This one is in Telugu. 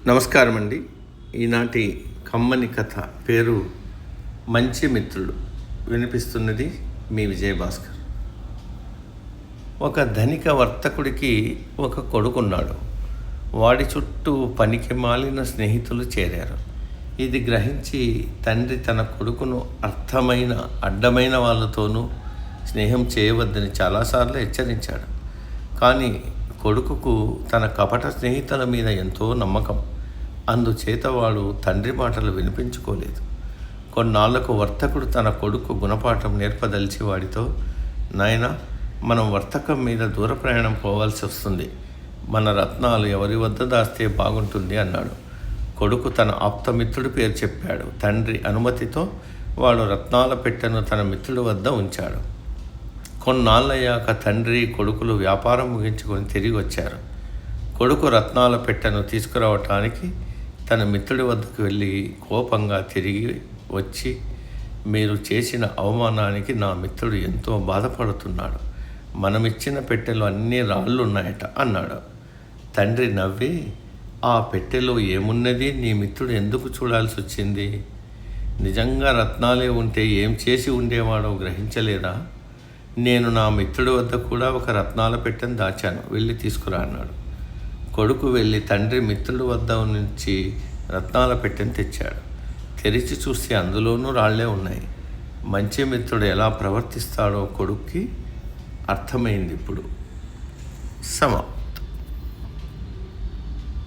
నమస్కారం అండి. ఈనాటి కమ్మని కథ పేరు మంచి మిత్రుడు. వినిపిస్తున్నది మీ విజయభాస్కర్. ఒక ధనిక వర్తకుడికి ఒక కొడుకున్నాడు. వాడి చుట్టూ పనికి మాలిన స్నేహితులు చేరారు. ఇది గ్రహించి తండ్రి తన కొడుకును అడ్డమైన వాళ్ళతోనూ స్నేహం చేయవద్దని చాలాసార్లు హెచ్చరించాడు. కానీ కొడుకుకు తన కపట స్నేహితుల మీద ఎంతో నమ్మకం. అందుచేత వాడు తండ్రి మాటలు వినిపించుకోలేదు. కొన్నాళ్లకు వర్తకుడు తన కొడుకు గుణపాఠం నేర్పదలిచి వాడితో, నాయనా, మనం వర్తకం మీద దూర ప్రయాణం పోవాల్సి వస్తుంది. మన రత్నాలు ఎవరి వద్ద దాస్తే బాగుంటుంది అన్నాడు. కొడుకు తన ఆప్తమిత్రుడి పేరు చెప్పాడు. తండ్రి అనుమతితో వాడు రత్నాల పెట్టెను తన మిత్రుడి వద్ద ఉంచాడు. కొన్నాళ్ళయ్యాక తండ్రి కొడుకులు వ్యాపారం ముగించుకొని తిరిగి వచ్చారు. కొడుకు రత్నాల పెట్టెను తీసుకురావటానికి తన మిత్రుడి వద్దకు వెళ్ళి కోపంగా తిరిగి వచ్చి, మీరు చేసిన అవమానానికి నా మిత్రుడు ఎంతో బాధపడుతున్నాడు. మనమిచ్చిన పెట్టెలో అన్ని రాళ్ళున్నాయట అన్నాడు. తండ్రి నవ్వి, ఆ పెట్టెలో ఏమున్నది నీ మిత్రుడు ఎందుకు చూడాల్సి వచ్చింది? నిజంగా రత్నాలే ఉంటే ఏం చేసి ఉండేవాడో గ్రహించలేదా? నేను నా మిత్రుడి వద్ద కూడా ఒక రత్నాల పెట్టెను దాచాను, వెళ్ళి తీసుకురా అన్నాడు. కొడుకు వెళ్ళి తండ్రి మిత్రుడి వద్ద నుంచి రత్నాల పెట్టెను తెచ్చాడు. తెరిచి చూస్తే అందులోనూ రాళ్లే ఉన్నాయి. మంచి మిత్రుడు ఎలా ప్రవర్తిస్తాడో కొడుక్కి అర్థమైంది. ఇప్పుడు